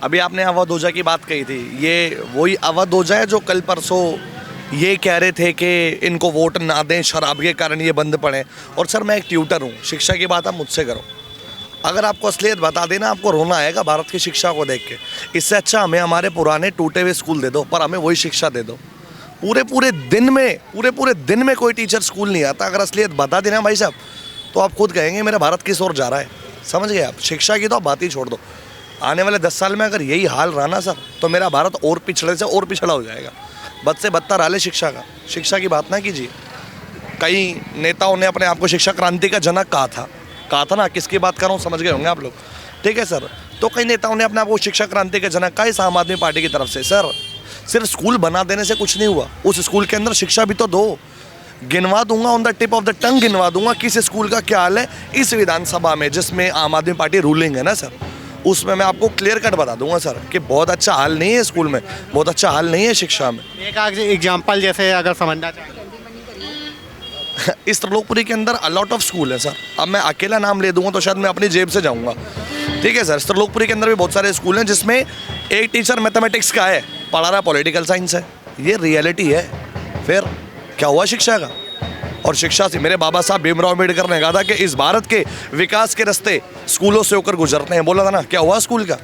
अभी आपने अवध ओझा की बात कही थी, ये वही अवध ओझा है जो कल परसों ये कह रहे थे कि इनको वोट ना दें, शराब के कारण ये बंद पड़े। और सर मैं एक ट्यूटर हूँ, शिक्षा की बात आप मुझसे करो। अगर आपको असलियत बता देना, आपको रोना आएगा भारत की शिक्षा को देख के। इससे अच्छा हमें हमारे पुराने टूटे हुए स्कूल दे दो, पर हमें वही शिक्षा दे दो। पूरे दिन में कोई टीचर स्कूल नहीं आता। अगर असलियत बता देना भाई साहब, तो आप खुद कहेंगे मेरा भारत किस ओर जा रहा है। समझ गए आप? शिक्षा की तो आप बात ही छोड़ दो। आने वाले 10 साल में अगर यही हाल रहा ना सर, तो मेरा भारत और पिछड़े से और पिछड़ा हो जाएगा। बद से बदतर हाल है शिक्षा का। शिक्षा की बात ना कीजिए। कई नेताओं ने अपने आप को शिक्षा क्रांति का जनक कहा था ना। किसकी बात कर रहा हूँ समझ गए होंगे आप लोग, ठीक है सर। तो कई नेताओं ने अपने आप को शिक्षा क्रांति का जनक कहा इस आम आदमी पार्टी की तरफ से। सर सिर्फ स्कूल बना देने से कुछ नहीं हुआ, उस स्कूल के अंदर शिक्षा भी तो दो। गिनवा दूंगा, on the tip of the tongue गिनवा दूंगा किस स्कूल का क्या हाल है इस विधानसभा में जिसमें आम आदमी पार्टी रूलिंग है ना सर। उसमें मैं आपको क्लियर कट बता दूंगा सर कि बहुत अच्छा हाल नहीं है स्कूल में, बहुत अच्छा हाल नहीं है शिक्षा में। एक एग्जाम्पल जैसे अगर समझना चाहें इस त्रिलोकपुरी के अंदर अलॉट ऑफ स्कूल है सर। अब मैं अकेला नाम ले दूंगा तो शायद मैं अपनी जेब से जाऊंगा, ठीक है सर। त्रिलोकपुरी के अंदर भी बहुत सारे स्कूल हैं जिसमें एक टीचर मैथमेटिक्स का है, पढ़ा रहा पॉलिटिकल साइंस है। ये रियलिटी है। फिर क्या हुआ शिक्षा का? और शिक्षा से मेरे बाबा साहब भीमराव अम्बेडकर ने कहा था कि इस भारत के विकास के रास्ते स्कूलों से होकर गुजरते हैं। बोला था ना, क्या हुआ स्कूल का?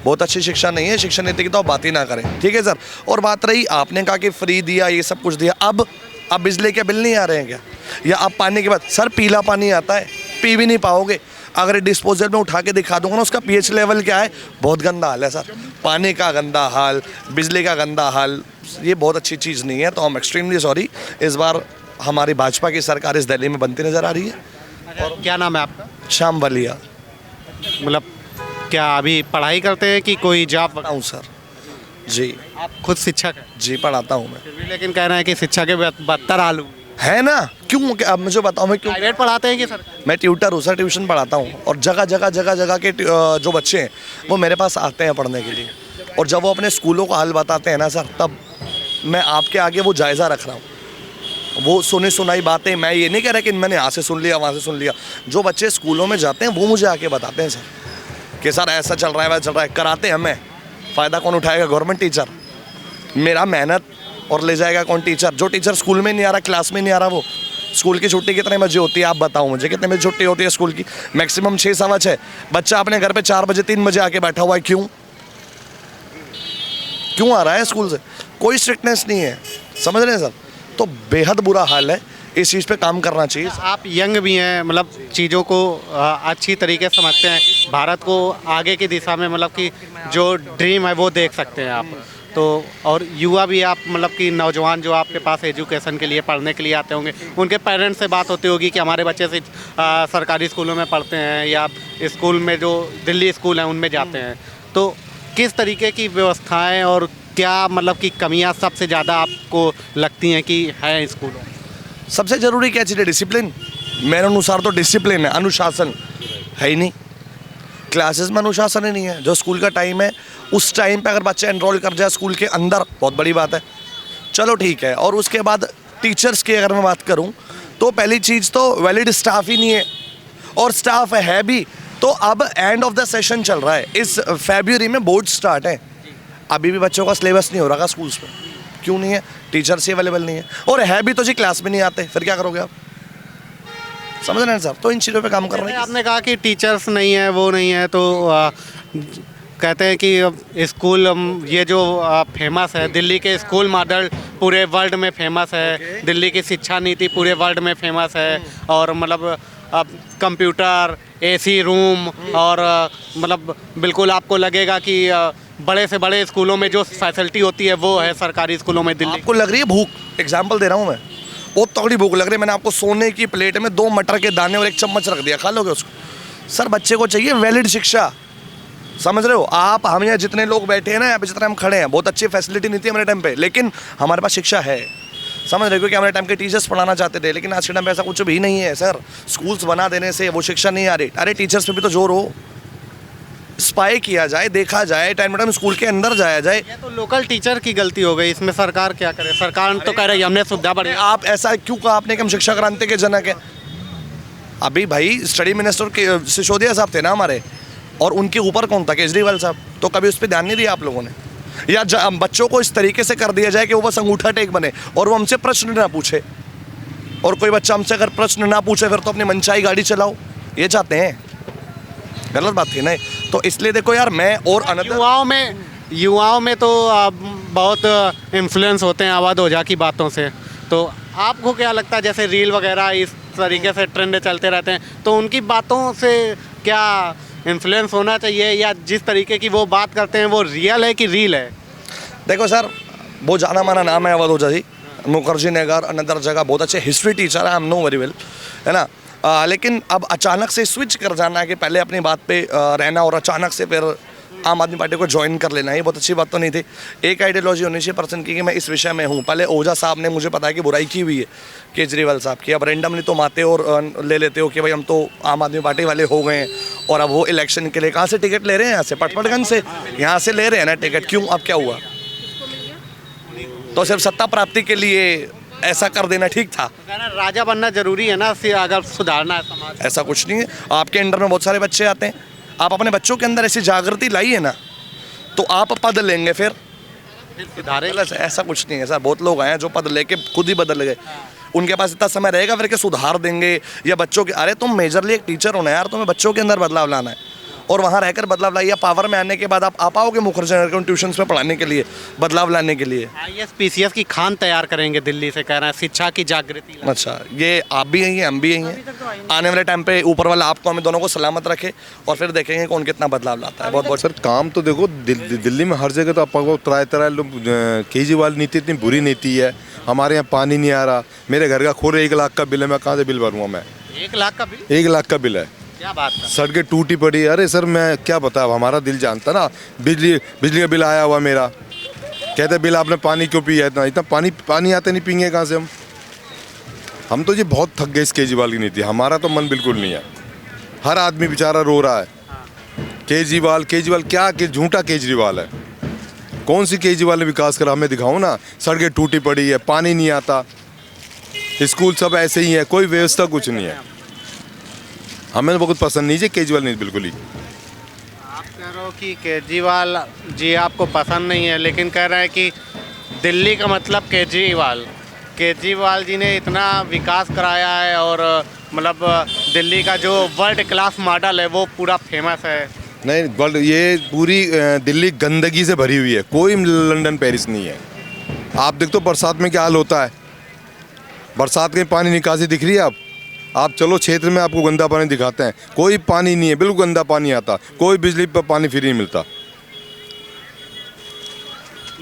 बहुत अच्छी शिक्षा नहीं है। शिक्षा नीति की तो बात ही ना करें, ठीक है सर। और बात रही आपने कहा कि फ्री दिया, ये सब कुछ दिया, अब बिजली के बिल नहीं आ रहे हैं क्या? या अब पानी के बाद सर पीला पानी आता है, पी भी नहीं पाओगे। अगर डिस्पोजल में उठा के दिखा दूंगा ना उसका पीएच लेवल क्या है, बहुत गंदा हाल है सर। पानी का गंदा हाल, बिजली का गंदा हाल, ये बहुत अच्छी चीज़ नहीं है। तो हम एक्सट्रीमली सॉरी। इस बार हमारी भाजपा की सरकार इस दिल्ली में बनती नज़र आ रही है। और क्या नाम है आपका? श्याम बलिया। मतलब क्या अभी पढ़ाई करते हैं कि कोई जॉब? पढ़ाऊँ सर जी। आप खुद शिक्षक हैं? जी पढ़ाता हूँ मैं। फिर भी लेकिन कह रहे हैं कि शिक्षा के बदतर हाल हुए है ना। क्यों? अब मुझे बताओ मैं क्यों। प्राइवेट पढ़ाते हैं कि सर? मैं ट्यूटर हूँ सर, ट्यूशन पढ़ाता हूँ। और जगह जगह के जो बच्चे हैं वो मेरे पास आते हैं पढ़ने के लिए। और जब वो अपने स्कूलों का हाल बताते हैं ना सर, तब मैं आपके आगे वो जायज़ा रख रहा हूँ। वो सुनी सुनाई बातें, मैं ये नहीं कह रहा कि मैंने यहाँ से सुन लिया वहाँ से सुन लिया। जो बच्चे स्कूलों में जाते हैं वो मुझे आके बताते हैं सर कि सर ऐसा चल रहा है, वैसा चल रहा है। कराते हमें, फ़ायदा कौन उठाएगा? Government teacher. मेरा मेहनत और ले जाएगा कौन? टीचर। जो टीचर स्कूल में नहीं आ रहा, क्लास में नहीं आ रहा, वो स्कूल की छुट्टी कितने बजे होती है आप बताओ मुझे? कितने बजे छुट्टी होती है स्कूल की? मैक्सिमम 6 सवा 6। बच्चा अपने घर पे 4 बजे 3 बजे आके बैठा हुआ है। क्यों आ रहा है स्कूल से? कोई स्ट्रिक्टनेस नहीं है, समझ रहे हैं सर। तो बेहद बुरा हाल है, इस चीज़ पे काम करना चाहिए। आप यंग भी हैं, मतलब चीज़ों को अच्छी तरीके से समझते हैं, भारत को आगे की दिशा में मतलब कि जो ड्रीम है वो देख सकते हैं आप तो। और युवा भी आप, मतलब कि नौजवान जो आपके पास एजुकेशन के लिए पढ़ने के लिए आते होंगे, उनके पेरेंट्स से बात होती होगी कि हमारे बच्चे से सरकारी स्कूलों में पढ़ते हैं या स्कूल में जो दिल्ली स्कूल हैं उनमें जाते हैं। तो किस तरीके की व्यवस्थाएं और क्या मतलब कि कमियां सबसे ज़्यादा आपको लगती हैं कि है स्कूलों? सबसे ज़रूरी क्या चीज़ है? डिसिप्लिन। मेरे अनुसार तो डिसिप्लिन है, अनुशासन है ही नहीं। क्लासेस में अनुशासन ही नहीं है। जो स्कूल का टाइम है उस टाइम पे अगर बच्चा एनरोल कर जाए स्कूल के अंदर, बहुत बड़ी बात है, चलो ठीक है। और उसके बाद टीचर्स की अगर मैं बात करूं तो पहली चीज़ तो वैलिड स्टाफ ही नहीं है। और स्टाफ है भी तो अब एंड ऑफ द सेशन चल रहा है, इस फरवरी में बोर्ड स्टार्ट है, अभी भी बच्चों का सिलेबस नहीं हो रहा स्कूल्स में। क्यों नहीं है? टीचर्स ही अवेलेबल नहीं है। और है भी तो जी क्लास में नहीं आते, फिर क्या करोगे आप? समझ रहे हैं सर। तो इन चीज़ों पे काम कर रहे हैं। आपने कहा कि टीचर्स नहीं है, वो नहीं है, तो कहते हैं कि स्कूल ये जो फेमस है, दिल्ली के स्कूल मॉडल पूरे वर्ल्ड में फेमस है, दिल्ली की शिक्षा नीति पूरे वर्ल्ड में फेमस है। और मतलब कंप्यूटर, एसी रूम और मतलब बिल्कुल आपको लगेगा कि बड़े से बड़े स्कूलों में जो फैसिलिटी होती है वो है सरकारी स्कूलों में दिल्ली। आपको लग रही है भूख? एग्जाम्पल दे रहा हूँ मैं, बहुत तगड़ी भूख लग रही है, मैंने आपको सोने की प्लेट में 2 मटर के दाने और 1 चम्मच रख दिया, खा लोगे उसको? सर बच्चे को चाहिए वैलिड शिक्षा, समझ रहे हो आप? हम यहाँ जितने लोग बैठे हैं ना, यहाँ पे जितने हम खड़े हैं, बहुत अच्छी फैसिलिटी नहीं थी हमारे टाइम पे, लेकिन हमारे पास शिक्षा है, समझ रहे हो? क्योंकि हमारे टाइम के टीचर्स पढ़ाना चाहते थे, लेकिन आज के टाइम पे ऐसा कुछ भी नहीं है सर। स्कूल्स बना देने से वो शिक्षा नहीं आ रही। अरे टीचर्स पे भी तो जोर हो, स्पाई किया जाए, देखा जाए, टाइम टू टाइम स्कूल के अंदर जाया जाए। ये तो लोकल टीचर की गलती हो गई, इसमें सरकार क्या करे? सरकार तो कह रही है हमने सुविधा बढ़ी। आप ऐसा क्यों कहा आपने कि हम शिक्षा क्रांति के जनक हैं? अभी भाई स्टडी मिनिस्टर के सिसोदिया साहब थे ना हमारे, और उनके ऊपर कौन था? केजरीवाल साहब। तो कभी उस पर ध्यान नहीं दिया आप लोगों ने? या बच्चों को इस तरीके से कर दिया जाए कि वो बस अंगूठा टेक बने और वो हमसे प्रश्न ना पूछे, और कोई बच्चा हमसे अगर प्रश्न ना पूछे फिर तो अपनी मनचाही गाड़ी चलाओ, ये चाहते हैं? गलत बात थी ना। तो इसलिए देखो यार, मैं और युवाओं में तो बहुत इन्फ्लुएंस होते हैं अवध ओझा की बातों से। तो आपको क्या लगता है, जैसे रील वगैरह इस तरीके से ट्रेंड चलते रहते हैं, तो उनकी बातों से क्या इन्फ्लुएंस होना चाहिए, या जिस तरीके की वो बात करते हैं वो रियल है कि रील है? देखो सर, वो जाना माना नाम है अवध ओझा जी, मुखर्जी नगर अनदर जगह, बहुत अच्छे हिस्ट्री टीचर है, I am know very well, है ना। लेकिन अब अचानक से स्विच कर जाना है कि पहले अपनी बात पे रहना और अचानक से फिर आम आदमी पार्टी को ज्वाइन कर लेना, ये बहुत अच्छी बात तो नहीं थी। एक आइडियोलॉजी होनी चाहिए पर्सन की कि मैं इस विषय में हूँ। पहले ओझा साहब ने, मुझे पता है कि बुराई की हुई है केजरीवाल साहब की, अब रेंडमली तो आते और ले लेते हो कि भाई हम तो आम आदमी पार्टी वाले हो गए हैं, और अब वो इलेक्शन के लिए कहाँ से टिकट ले रहे हैं? यहाँ से पटपटगंज से, यहाँ से ले रहे हैं ना टिकट। क्यों? अब क्या हुआ? तो सिर्फ सत्ता प्राप्ति के लिए ऐसा कर देना ठीक था? राजा बनना जरूरी है ना अगर सुधारना है समाज? ऐसा कुछ नहीं है। आपके अंडर में बहुत सारे बच्चे आते हैं, आप अपने बच्चों के अंदर ऐसी जागृति लाइए ना, तो आप पद लेंगे फिर सुधारेगा। ऐसा कुछ नहीं है सर, बहुत लोग आए हैं जो पद लेके खुद ही बदल गए। उनके पास इतना समय रहेगा फिर के सुधार देंगे या बच्चों के? अरे तुम मेजरली एक टीचर हो ना यार, तुम्हें बच्चों के अंदर बदलाव लाना है, और वहाँ रहकर बदलाव लाइए। पावर में आने के बाद आप आ पाओगे मुखर्जी नगर के ट्यूशन्स में पढ़ाने के लिए, बदलाव लाने के लिए? IAS PCS की खान तैयार करेंगे दिल्ली से, कह रहे हैं शिक्षा की जागृति। अच्छा, ये आप भी यही हैं, हम भी यही हैं। आने वाले टाइम पे ऊपर वाला आपको हमें दोनों को सलामत रखे, और फिर देखेंगे कौन कितना बदलाव लाता है। बहुत बहुत सर काम तो देखो दिल्ली में हर जगह तो आप तराए लोग, केजरीवाल नीति इतनी बुरी नीति है। हमारे यहाँ पानी नहीं आ रहा, मेरे घर का खोरे 1 लाख का बिल है, मैं कहाँ से बिल भरूँगा? मैं 1 लाख का बिल? 1 लाख का बिल है। क्या बात है? सड़कें टूटी पड़ी। अरे सर मैं क्या बताऊँ, हमारा दिल जानता ना। बिजली का बिल आया हुआ मेरा, कहते बिल आपने पानी क्यों पिया? इतना पानी आते नहीं, पियेंगे कहाँ से हम तो ये बहुत थक गए इस केजरीवाल की नीति। हमारा तो मन बिल्कुल नहीं है, हर आदमी बेचारा रो रहा है। केजरीवाल क्या झूठा केजरीवाल है? कौन सी केजरीवाल ने विकास करा? हमें दिखाओ ना। सड़कें टूटी पड़ी है, पानी नहीं आता, स्कूल सब ऐसे ही है, कोई व्यवस्था कुछ नहीं है। हमें बहुत पसंद नहीं है केजरीवाल नहीं, बिल्कुल ही। आप कह रहे हो कि केजरीवाल जी आपको पसंद नहीं है, लेकिन कह रहे हैं कि दिल्ली का मतलब केजरीवाल जी ने इतना विकास कराया है, और मतलब दिल्ली का जो वर्ल्ड क्लास मॉडल है वो पूरा फेमस है। नहीं, वर्ल्ड, ये पूरी दिल्ली गंदगी से भरी हुई है, कोई लंदन पेरिस नहीं है। आप देख तो बरसात में क्या हाल होता है, बरसात के पानी निकासी दिख रही है? आप चलो क्षेत्र में, आपको गंदा पानी दिखाते हैं, कोई पानी नहीं है, बिल्कुल गंदा पानी आता, कोई बिजली पर पानी फ्री नहीं मिलता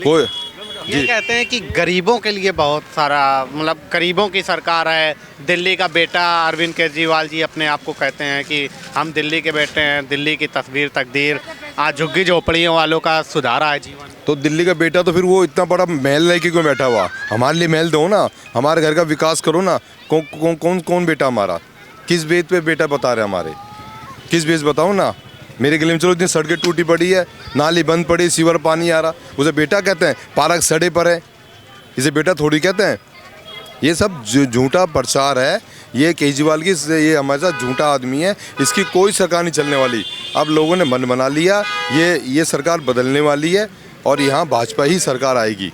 कोई। ये कहते हैं कि गरीबों के लिए बहुत सारा, मतलब गरीबों की सरकार है। दिल्ली का बेटा अरविंद केजरीवाल जी अपने आप को कहते हैं कि हम दिल्ली के बेटे हैं, दिल्ली की तस्वीर तकदीर, आज झुग्गी झोपड़ियों वालों का सुधारा है जीवन। तो दिल्ली का बेटा तो फिर वो इतना बड़ा महल लेके क्यों बैठा हुआ? हमारे लिए महल दो ना, हमारे घर का विकास करो ना। कौन बेटा हमारा? किस बेस पे बेटा बता रहे हमारे? किस बेस बताओ ना। मेरे गले में चलो इतनी सड़कें टूटी पड़ी है, नाली बंद पड़ी, सीवर पानी आ रहा, उसे बेटा कहते हैं? पार्क सड़े पर है, इसे बेटा थोड़ी कहते हैं। ये सब झूठा प्रचार है। ये केजरीवाल की, ये हमारे साथ झूठा आदमी है, इसकी कोई सरकार नहीं चलने वाली। अब लोगों ने मन बना लिया, ये सरकार बदलने वाली है, और यहाँ भाजपा ही सरकार आएगी।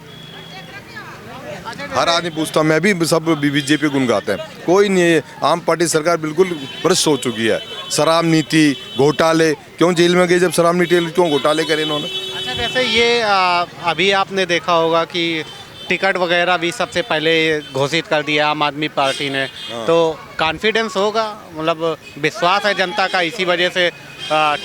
हर आदमी पूछता, मैं भी, सब बीजेपी गुन गाते हैं, कोई नहीं है। आम पार्टी सरकार बिल्कुल भ्रष्ट हो चुकी है। शराब नीति, घोटाले, क्यों जेल में गए जब शराब नीति, क्यों घोटाले करे इन्होंने? अच्छा, जैसे ये अभी आपने देखा होगा कि टिकट वगैरह भी सबसे पहले घोषित कर दिया आम आदमी पार्टी ने, तो कॉन्फिडेंस होगा, मतलब विश्वास है जनता का, इसी वजह से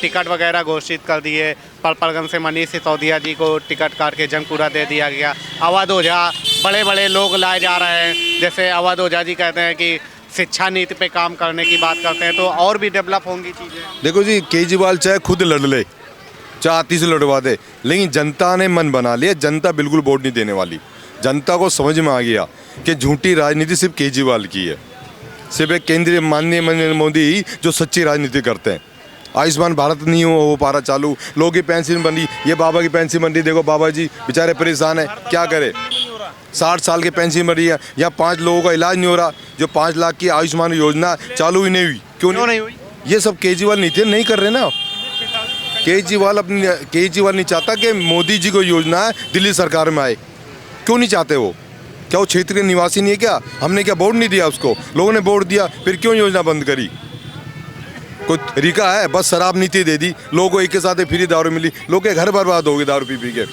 टिकट वगैरह घोषित कर दिए। पलपलगंज से मनीष सिसोदिया जी को टिकट काट के जंगपुरा दे दिया गया। अवध ओझा, बड़े बड़े लोग लाए जा रहे हैं, जैसे अवध ओझा जी कहते हैं कि शिक्षा नीति पे काम करने की बात करते हैं, तो और भी डेवलप होंगी चीज़ें। देखो जी, केजरीवाल चाहे खुद लड़ ले, चाहे आती से लड़वा दे, लेकिन जनता ने मन बना लिया, जनता बिल्कुल वोट नहीं देने वाली। जनता को समझ में आ गया कि झूठी राजनीति सिर्फ केजरीवाल की है, सिर्फ एक केंद्रीय माननीय नरेंद्र मोदी ही जो सच्ची राजनीति करते हैं। आयुष्मान भारत नहीं हो पा रहा चालू, लोगों की पेंशन बन रही, ये बाबा की पेंशन बन रही, देखो बाबा जी बेचारे परेशान है, क्या करे? 60 साल की पेंशन बन रही है, या 5 लोगों का इलाज नहीं हो रहा, जो 5 लाख की आयुष्मान योजना चालू ही नहीं हुई। क्यों नहीं हुई? ये सब केजरीवाल नीति नहीं कर रहे ना। केजरीवाल नहीं चाहता कि मोदी जी को योजना है दिल्ली सरकार में आए। क्यों नहीं चाहते वो? क्या वो क्षेत्र के निवासी नहीं है क्या? हमने क्या वोट नहीं दिया उसको? लोगों ने वोट दिया, फिर क्यों योजना बंद करी? कोई तरीका है? बस शराब नीति दे दी लोगों को, एक के साथ फ्री दारू मिली, लोग के घर बर्बाद हो गए दारू पी पी के।